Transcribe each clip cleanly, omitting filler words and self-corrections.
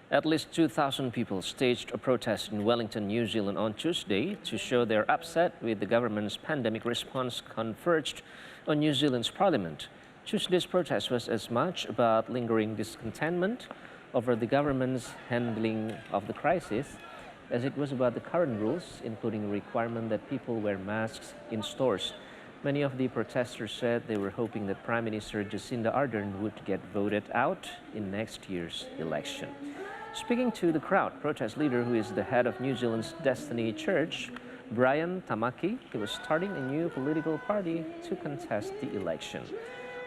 At least 2,000 people staged a protest in Wellington, New Zealand on Tuesday to show their upset with the government's pandemic response converged on New Zealand's parliament. Tuesday's protest was as much about lingering discontentment over the government's handling of the crisis as it was about the current rules, including a requirement that people wear masks in stores. Many of the protesters said they were hoping that Prime Minister Jacinda Ardern would get voted out in next year's election. Speaking to the crowd, protest leader who is the head of New Zealand's Destiny Church, Brian Tamaki, he was starting a new political party to contest the election.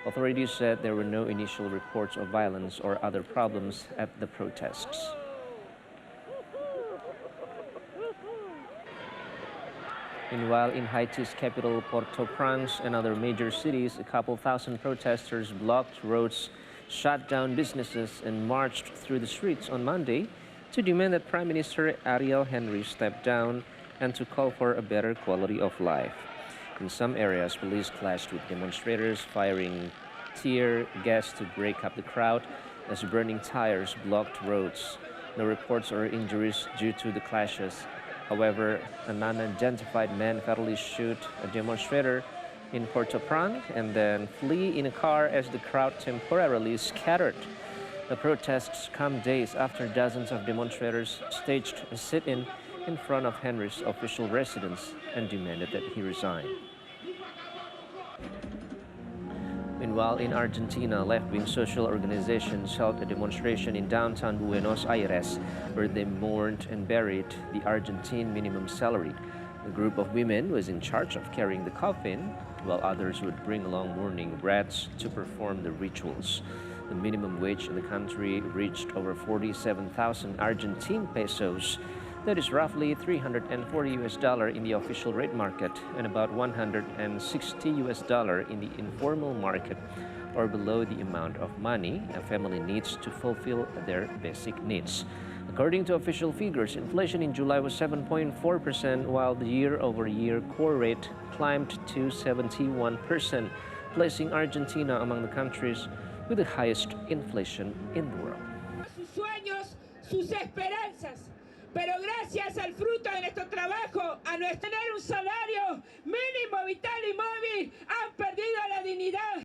Authorities said there were no initial reports of violence or other problems at the protests. Meanwhile, in Haiti's capital, Port-au-Prince and other major cities, a couple thousand protesters blocked roads, shut down businesses, and marched through the streets on Monday to demand that Prime Minister Ariel Henry step down and to call for a better quality of life. In some areas, police clashed with demonstrators, firing tear gas to break up the crowd as burning tires blocked roads. No reports or injuries due to the clashes. However, an unidentified man fatally shot a demonstrator in Port-au-Prince and then flee in a car as the crowd temporarily scattered. The protests come days after dozens of demonstrators staged a sit-in in front of Henry's official residence and demanded that he resign. Meanwhile, in Argentina, left-wing social organizations held a demonstration in downtown Buenos Aires where they mourned and buried the Argentine minimum salary. A group of women was in charge of carrying the coffin, while others would bring along mourning breads to perform the rituals. The minimum wage in the country reached over 47,000 Argentine pesos. That is roughly $340 in the official rate market and about $160 in the informal market, or below the amount of money a family needs to fulfill their basic needs. According to official figures, inflation in July was 7.4%, while the year-over-year core rate climbed to 71%, placing Argentina among the countries with the highest inflation in the world. Sus sueños, sus esperanzas. Pero gracias al fruto de nuestro trabajo, a no tener un salario mínimo, vital y móvil, han perdido la dignidad.